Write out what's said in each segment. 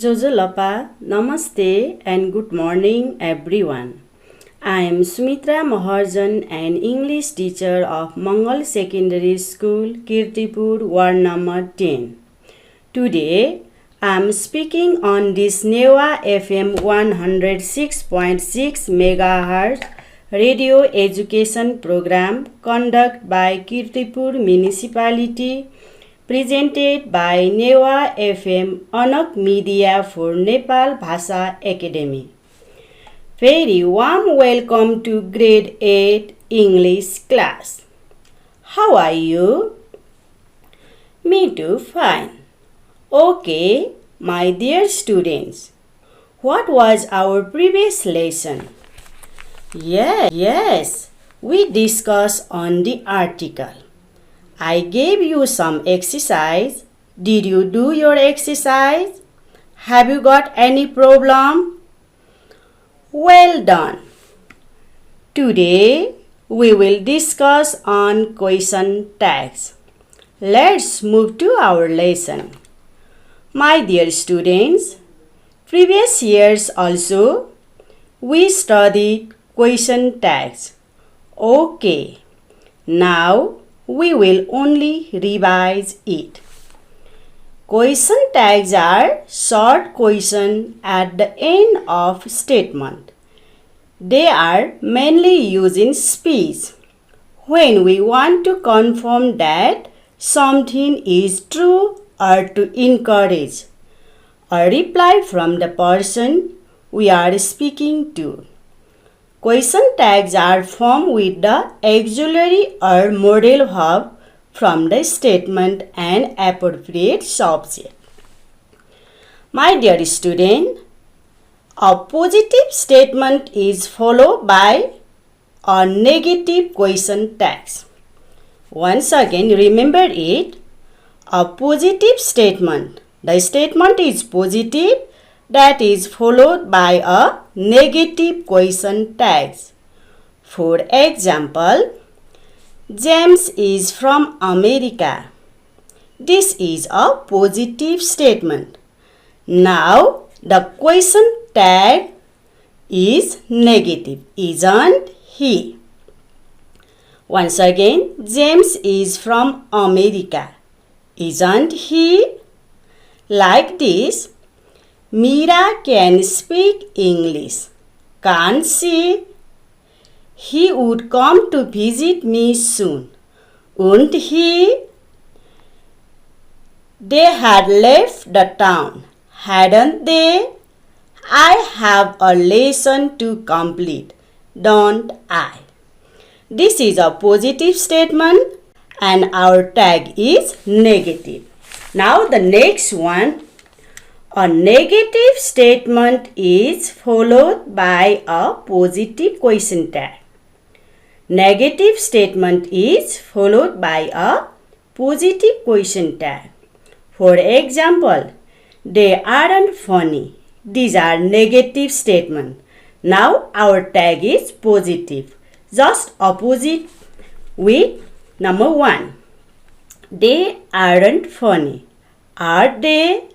Jojolapa, Namaste and good morning everyone. I am Sumitra Maharjan, an English teacher of Mangal Secondary School, Kirtipur, Ward number 10. Today, I am speaking on this Newa FM 106.6 MHz radio education program conducted by Kirtipur Municipality, presented by Newa FM Anak Media for Nepal Bhasha Academy. Very warm welcome to grade 8 English class. How are you? Me too, fine. Okay, my dear students, what was our previous lesson? Yes, we discussed on the article. I gave you some exercise. Did you do your exercise? Have you got any problem? Well done. Today we will discuss on question tags. Let's move to our lesson. My dear students, previous years also we studied question tags. Okay, now we will only revise it. Question tags are short question at the end of statement. They are mainly used in speech when we want to confirm that something is true or to encourage a reply from the person we are speaking to. Question tags are formed with the auxiliary or modal verb from the statement and appropriate subject. My dear student, a positive statement is followed by a negative question tag. Once again, remember it. A positive statement. The statement is positive, that is followed by a negative question tag. For example, James is from America. This is a positive statement. Now, the question tag is negative, isn't he? Once again, James is from America. Isn't he? Like this, Meera can speak English, can't she? He would come to visit me soon, wouldn't he? They had left the town, hadn't they? I have a lesson to complete, don't I? This is a positive statement and our tag is negative. Now the next one. A negative statement is followed by a positive question tag. Negative statement is followed by a positive question tag. For example, they aren't funny. These are negative statements. Now our tag is positive. Just opposite with number 1. They aren't funny. Are they?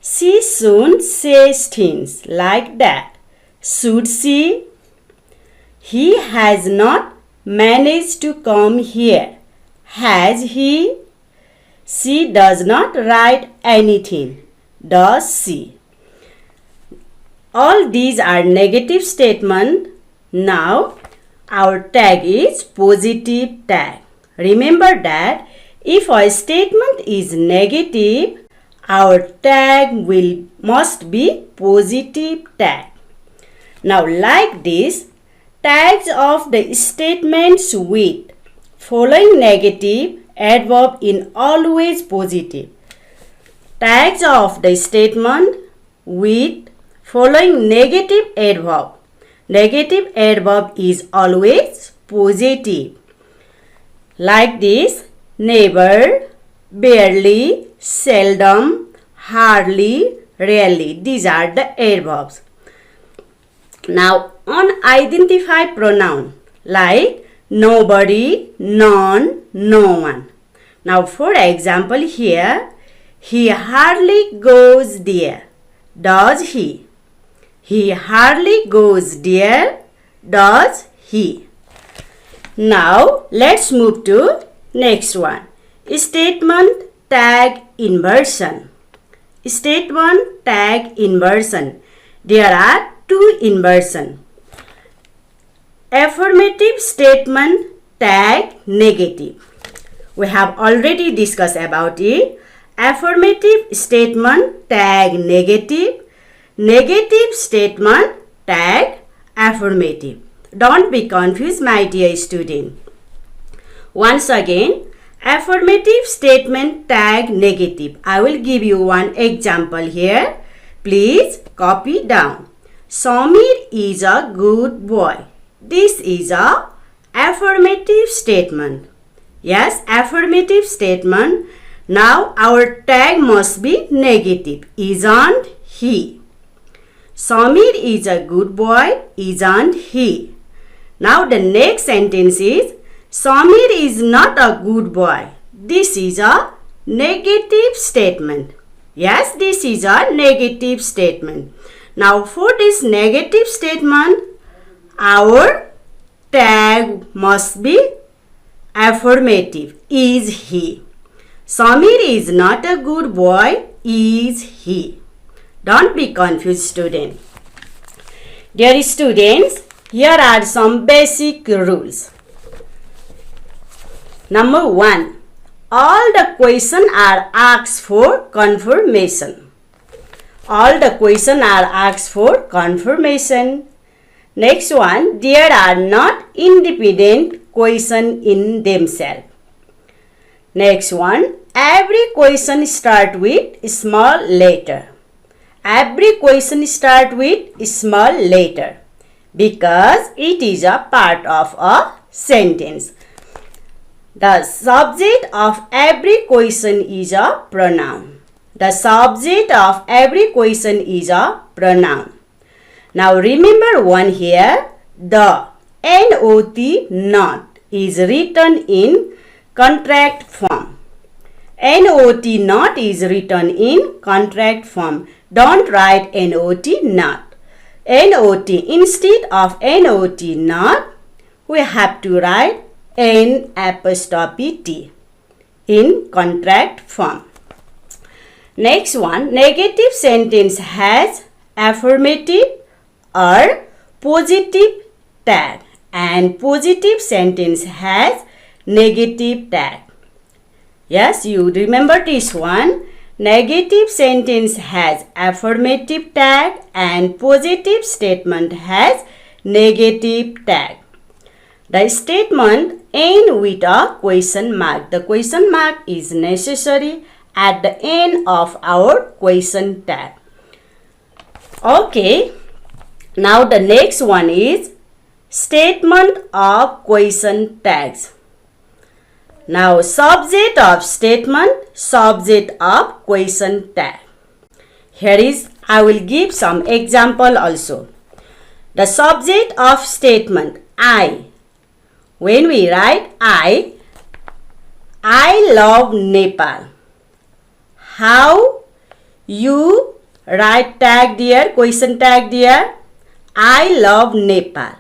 She soon says things like that. Should she? He has not managed to come here, has he? She does not write anything, does she? All these are negative statements. Now, our tag is positive tag. Remember that if a statement is negative, our tag must be positive tag. Now like this, tags of the statements with following negative adverb in always positive. Tags of the statement with following negative adverb. Negative adverb is always positive. Like this, never, barely, seldom, hardly, rarely. These are the adverbs. Now, unidentified pronoun like nobody, none, no one. Now, for example, here, he hardly goes there. Does he? He hardly goes there. Does he? Now let's move to next one. Statement tag inversion. Statement tag inversion. There are two inversion. Affirmative statement tag negative. We have already discussed about it. Affirmative statement tag negative. Negative statement tag affirmative. Don't be confused, my dear student. Once again, affirmative statement tag negative. I will give you one example here. Please copy down. Samir is a good boy. This is a affirmative statement. Yes, affirmative statement. Now our tag must be negative. Isn't he? Samir is a good boy. Isn't he? Now the next sentence is Samir is not a good boy. This is a negative statement. Yes, this is a negative statement. Now for this negative statement, our tag must be affirmative. Is he? Samir is not a good boy. Is he? Don't be confused, student. Dear students, here are some basic rules. Number 1. All the questions are asked for confirmation. All the questions are asked for confirmation. Next one, there are not independent questions in themselves. Next one, every question start with small letter. Every question start with small letter because it is a part of a sentence. The subject of every question is a pronoun. The subject of every question is a pronoun. Now remember one here, the not not is written in contract form. Not not is written in contract form. Don't write not not. Not instead of not not, we have to write N apostrophe T in contract form. Next one, negative sentence has affirmative or positive tag and positive sentence has negative tag. Yes, you remember this one. Negative sentence has affirmative tag and positive statement has negative tag. The statement ends with a question mark. The question mark is necessary at the end of our question tag. Okay, now the next one is statement of question tags. Now subject of statement, subject of question tag. Here is, I will give some example also. The subject of statement, I. When we write I love Nepal. How you write tag there, question tag there? I love Nepal.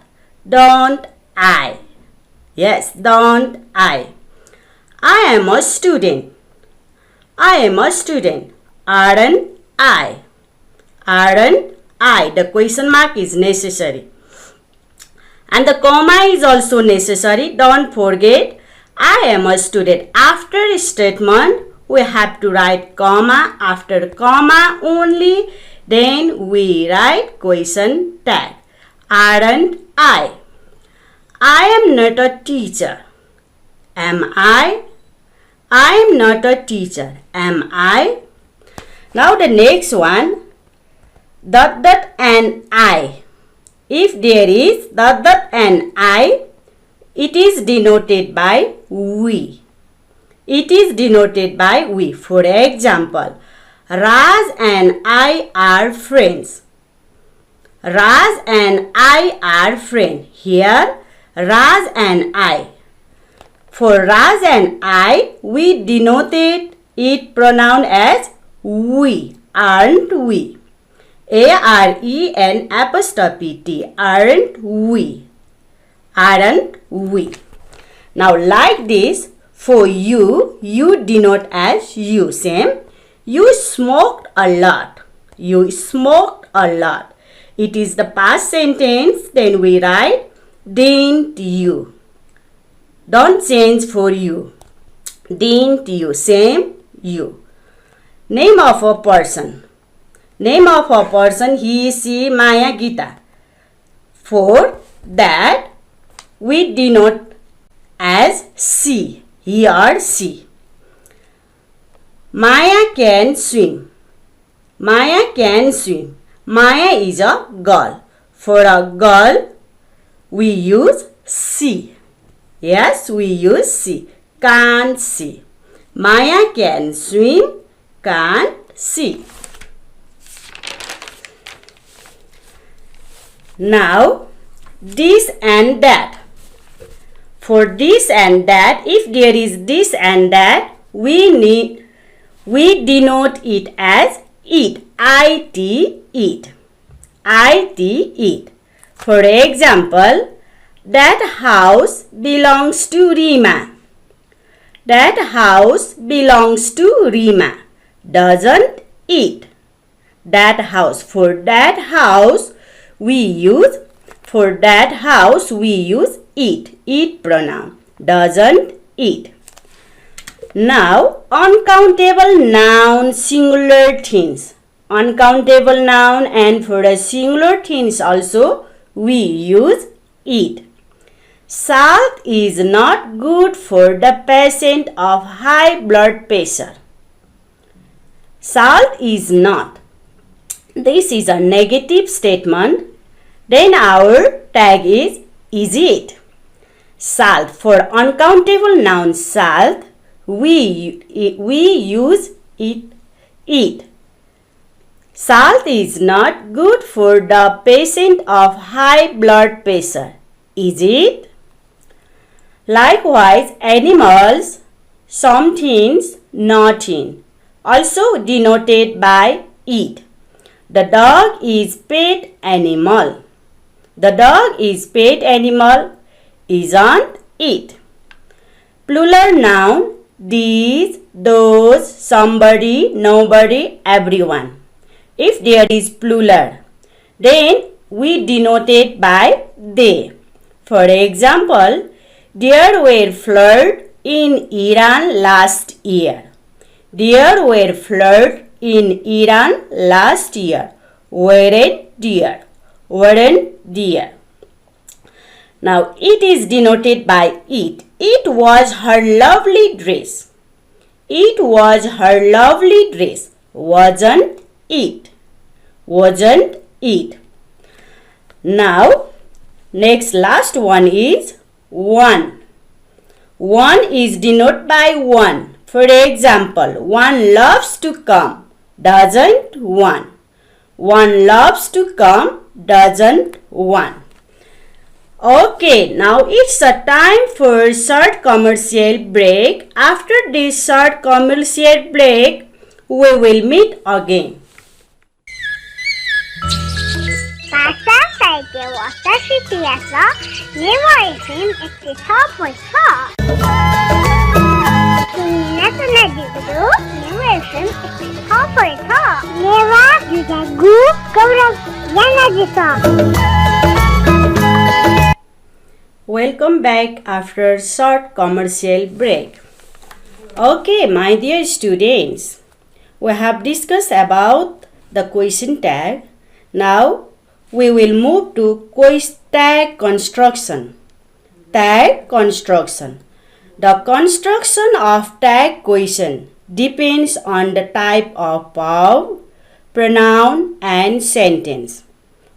Don't I? Yes, don't I? I am a student. I am a student. Aren't I? Aren't I? The question mark is necessary. And the comma is also necessary. Don't forget, I am a student. After a statement, we have to write comma. After comma only, then we write question tag. Aren't I? I am not a teacher. Am I? I am not a teacher. Am I? Now the next one, dot dot and I. If there is dot dot and I, it is denoted by we. It is denoted by we. For example, Raj and I are friends. Raj and I are friends. Here, Raj and I. For Raj and I, we denoted it pronoun as we, aren't we? A-R-E-N apostrophe T. Aren't we? Aren't we? Now like this, for you, you denote as you. Same. You smoked a lot. You smoked a lot. It is the past sentence. Then we write didn't you. Don't change for you. Didn't you. Same you. Name of a person. Name of a person, he, she, Maya, Gita. For that, we denote as she, he or she. Maya can swim. Maya can swim. Maya is a girl. For a girl, we use she. Yes, we use she. Can't see. Maya can swim. Can't see. Now, this and that. For this and that, if there is this and that, we denote it as it. It, it. It. For example, that house belongs to Rima. That house belongs to Rima. Doesn't it? That house. For that house, we use it. It pronoun. Doesn't it? Now, uncountable noun, singular things. Uncountable noun, and for the singular things also, we use it. Salt is not good for the patient of high blood pressure. Salt is not. This is a negative statement. Then our tag is it? Salt. For uncountable noun salt, we use it. Salt is not good for the patient of high blood pressure. Is it? Likewise, animals, some things, nothing, also denoted by it. The dog is pet animal. The dog is pet animal, isn't it? Plural noun, these, those, somebody, nobody, everyone. If there is plural, then we denote it by they. For example, there were floods in Iran last year. There were floods in Iran last year. Weren't there? Weren't there? Now it is denoted by it. It was her lovely dress. It was her lovely dress. Wasn't it? Wasn't it? Now, next last one is one. One is denoted by one. For example, one loves to come. Doesn't one? One loves to come. Doesn't one? Okay, now it's a time for short commercial break. After this short commercial break, we will meet again. Pasasayte Wasashitiasa, Neva FM 84.4. Tunina Tunadibudu, Neva FM 84.4. Neva Judagu Gaurav Yanajisa. Welcome back after short commercial break. Okay, my dear students, we have discussed about the question tag. Now, we will move to tag construction. Tag construction. The construction of tag question depends on the type of verb, pronoun, and sentence.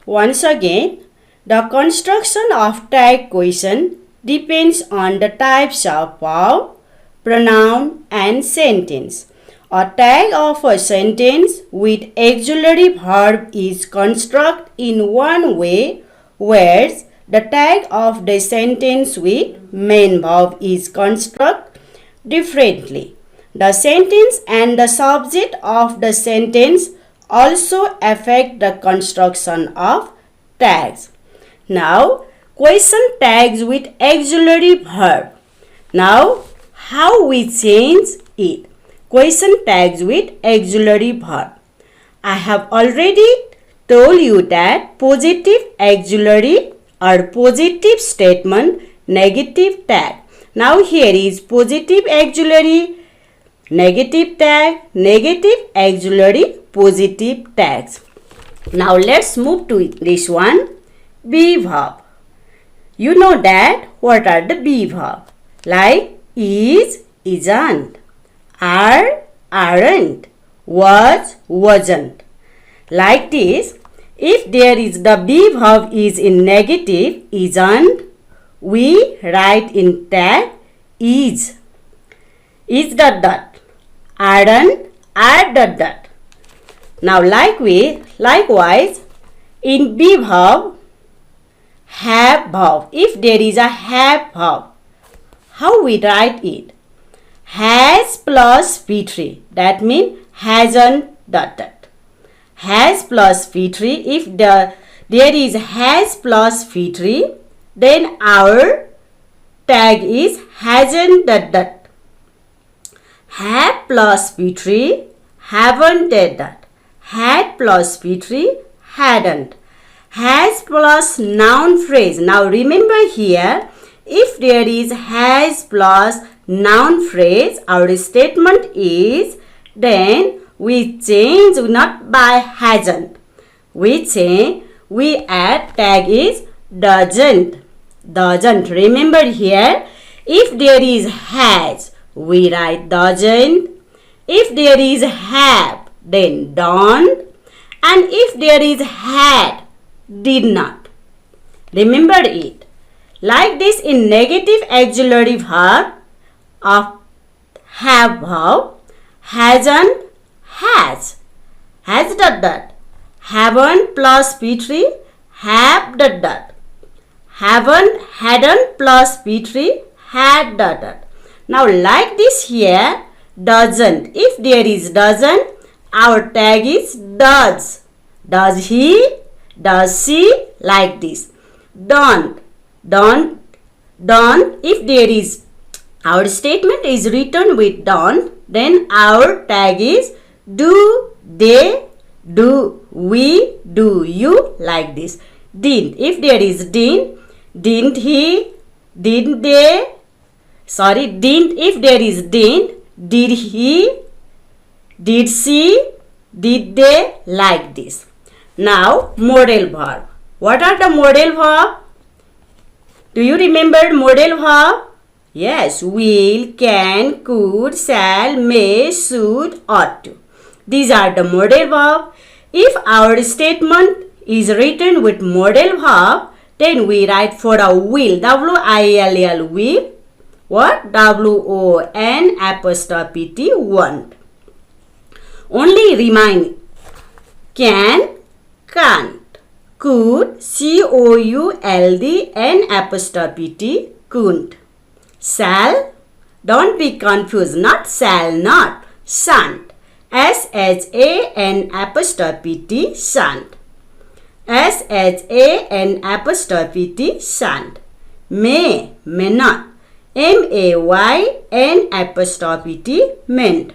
Once again, the construction of tag question depends on the types of verb, pronoun, and sentence. A tag of a sentence with auxiliary verb is constructed in one way, whereas the tag of the sentence with main verb is constructed differently. The sentence and the subject of the sentence also affect the construction of tags. Now, question tags with auxiliary verb. Now, how we change it? Question tags with auxiliary verb. I have already told you that positive auxiliary or positive statement, negative tag. Now here is positive auxiliary, negative tag, negative auxiliary, positive tags. Now let's move to this one, be verb. You know that what are the be verb? Like is, isn't, are, aren't, was, wasn't. Like this, if there is the be verb is in negative, isn't, we write in tag is dot dot, aren't, are dot dot. Now likewise, in be verb, have verb, if there is a have verb, how we write it? Has plus V3, that means hasn't dot dot. Has plus V3, if there is has plus V3, then our tag is hasn't dot dot. Have plus V3, haven't dot dot. Had plus V3, hadn't. Has plus noun phrase. Now remember here, if there is has plus noun phrase, our statement is, then we change not by hasn't. We add tag is doesn't. Doesn't. Remember here, if there is has, we write doesn't. If there is have, then don't. And if there is had, did not. Remember it. Like this in negative auxiliary verb of have verb, hasn't, has dot dot. Haven't plus P3, have dot dot. Haven't, hadn't plus P3, had dot dot. Now like this here, doesn't. If there is doesn't, our tag is does. Does he? Does she? Like this. Don't. If there is, our statement is written with don't, then our tag is do, they, do, we, do, you, like this. Didn't. If there is didn't he, didn't they, didn't. If there is didn't, did he, did she, did they, like this. Now, modal verb. What are the modal verb? Do you remember modal verb? Yes, will, can, could, shall, may, should, ought to. These are the modal verb. If our statement is written with modal verb, then we write for a will, W-I-L-L, will. What? W-O-N apostrophe T, want. Only remind, can, can't, could, C-O-U-L-D, N apostrophe T, couldn't. Shall, don't be confused, not shall not, shan't, S-H-A-N apostrophe T, shan't. S-H-A-N apostrophe T, shan't. May, may not, M-A-Y-N apostrophe T, meant.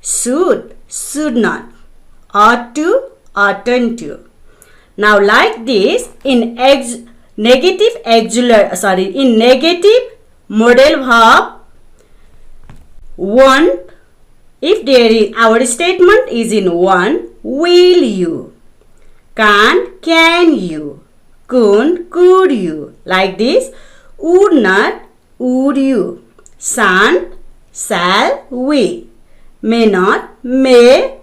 Should, should not. Ought to, oughtn't to. Now like this, in negative modal verb, want, if there is, our statement is in want, will you. Can't, can you. Couldn't, could you. Like this. Would not, would you. Shan't, shall we. May not, may.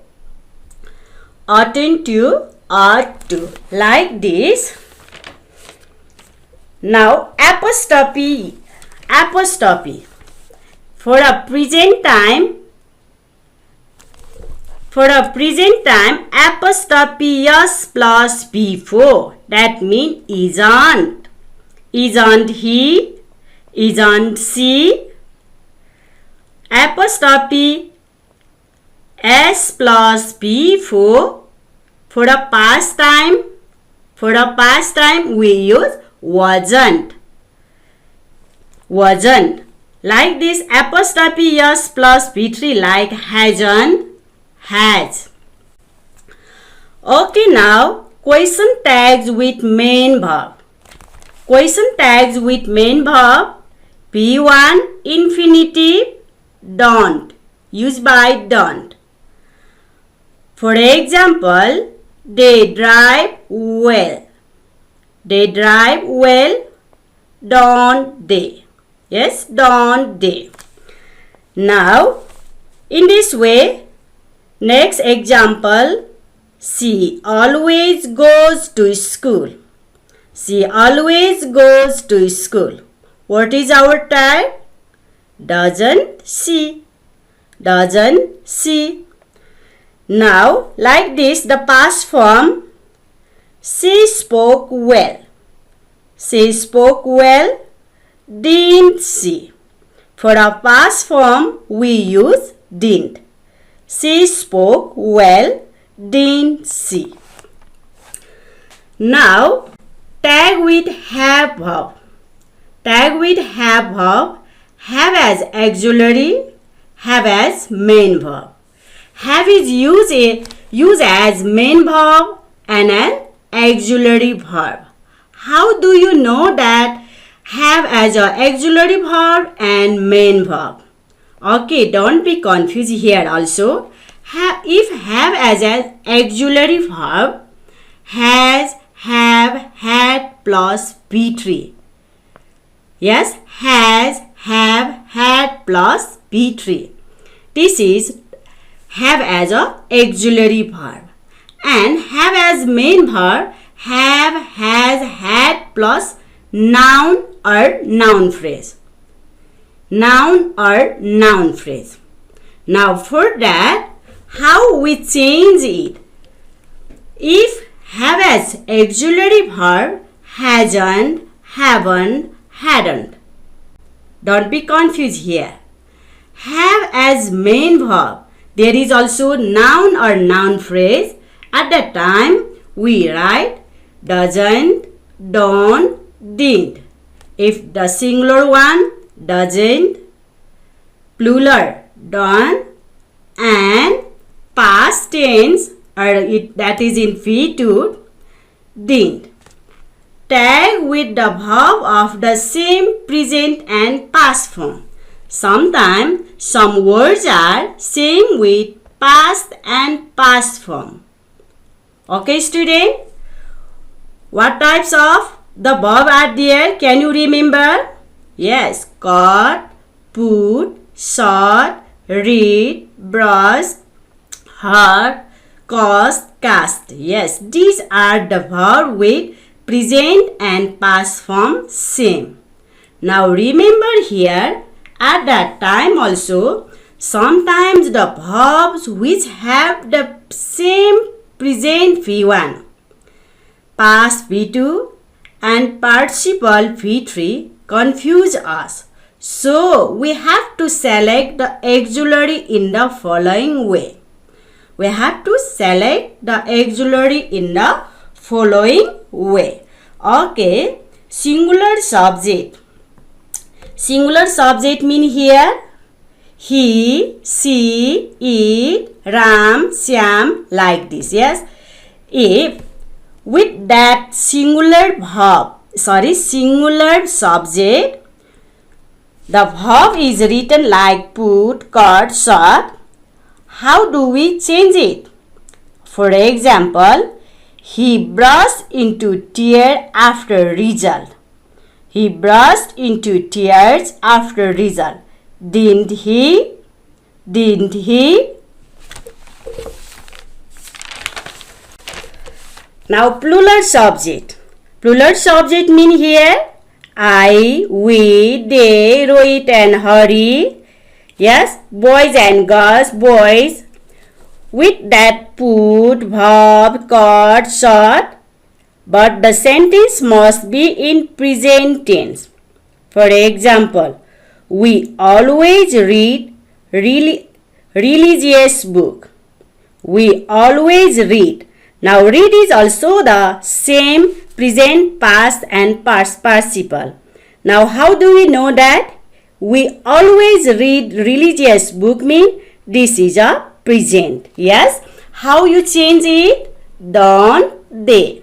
Oughtn't to, ought to. Like this. Now apostrophe. For a present time, apostrophe S plus before. That means isn't. Isn't he? Isn't she? Apostrophe S plus before For the past time we use wasn't. Wasn't. Like this apostrophe s plus V3 like hasn't, has. Okay, now question tags with main verb. Question tags with main verb. P1 infinitive don't, used by don't. For example, they drive well. They drive well, don't they? Yes, don't they? Now, in this way, next example, she always goes to school. She always goes to school. What is our tag? Doesn't she? Doesn't she? Now, like this, the past form, she spoke well. She spoke well, didn't she? For the past form, we use didn't. She spoke well, didn't she? Now, tag with have verb. Tag with have verb. Have as auxiliary, have as main verb. Have is used as main verb and an auxiliary verb. How do you know that have as an auxiliary verb and main verb? Okay, don't be confused here also. If have as an auxiliary verb, has, have, had plus V3. Yes, has, have, had plus V3. This is have as a auxiliary verb. And have as main verb, have, has, had plus noun or noun phrase. Noun or noun phrase. Now for that, how we change it? If have as auxiliary verb, hasn't, haven't, hadn't. Don't be confused here. Have as main verb. There is also noun or noun phrase. At that time, we write doesn't, don't, didn't. If the singular one, doesn't, plural, don't, and past tense, or that is infinitive, didn't. Tag with the verb of the same present and past form. Sometimes some words are same with past and past form. Okay, student? What types of the verb are there? Can you remember? Yes, cut, put, shot, read, brush, heard, cost, cast. Yes, these are the verb with present and past form same. Now remember here, at that time also, sometimes the verbs which have the same present V1, past V2 and participle V3 confuse us. So we have to select the auxiliary in the following way. We have to select the auxiliary in the following way. Okay, singular subject. Singular subject mean here he, she, it, Ram, Syam, like this. Yes, if with that singular subject, the verb is written like put, cut, shot. How do we change it? For example, he burst into tears after result. He burst into tears after result. Didn't he? Didn't he? Now plural subject. Plural subject mean here I, we, they, Rohit and Hari. Yes, boys and girls, boys. With that put, verb, cut, short. But the sentence must be in present tense. For example, we always read religious book. We always read Now read is also the same present, past and past participle. Now how do we know that? We always read religious book mean this is a present. Yes. How you change it? Don't they.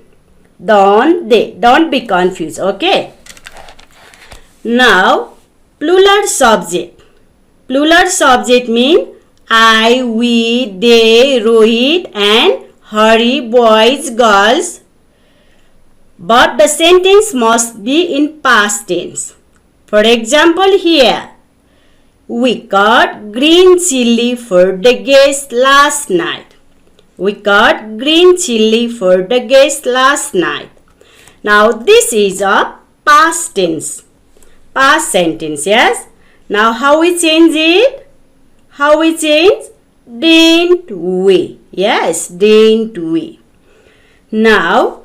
Don't they. Don't be confused. Okay. Now plural subject. Plural subject mean I, we, they, Rohit and Hari, boys, girls. But the sentence must be in past tense. For example, here, we cut green chilli for the guest last night. We cut green chilli for the guest last night. Now, this is a past tense. Past sentence, yes? Now, how we change it? How we change? Didn't we? Yes, didn't we? Now,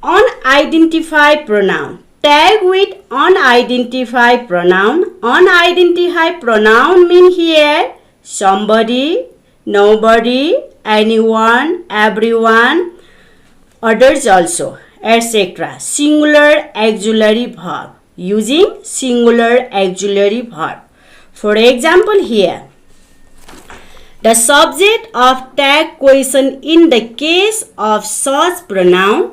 unidentified pronoun. Tag with unidentified pronoun. Unidentified pronoun mean here somebody, nobody, anyone, everyone, others also, etc. Singular auxiliary verb. Using singular auxiliary verb. For example, here, the subject of tag question in the case of such pronoun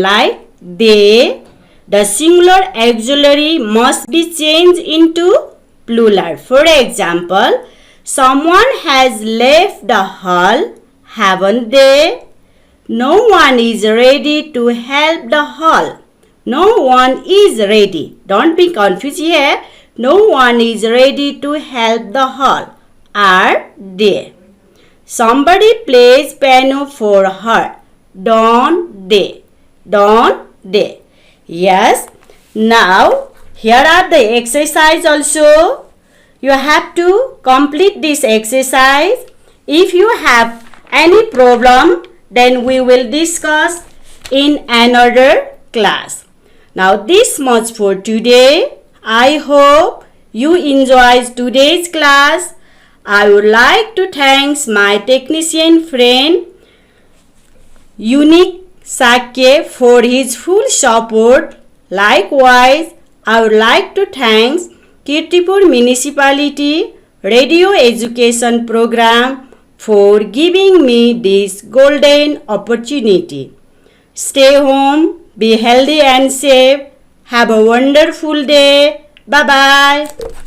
like they, the singular auxiliary must be changed into plural. For example, someone has left the hall, haven't they? No one is ready to help the hall. No one is ready. Don't be confused here. No one is ready to help the hall. Are they? Somebody plays piano for her. Don't they? Don't they? Yes. Now, here are the exercise also. You have to complete this exercise. If you have any problem, then we will discuss in another class. Now, this much for today. I hope you enjoyed today's class. I would like to thank my technician friend Unique Sakye for his full support. Likewise, I would like to thank Kirtipur Municipality Radio Education Program for giving me this golden opportunity. Stay home, be healthy and safe. Have a wonderful day. Bye-bye.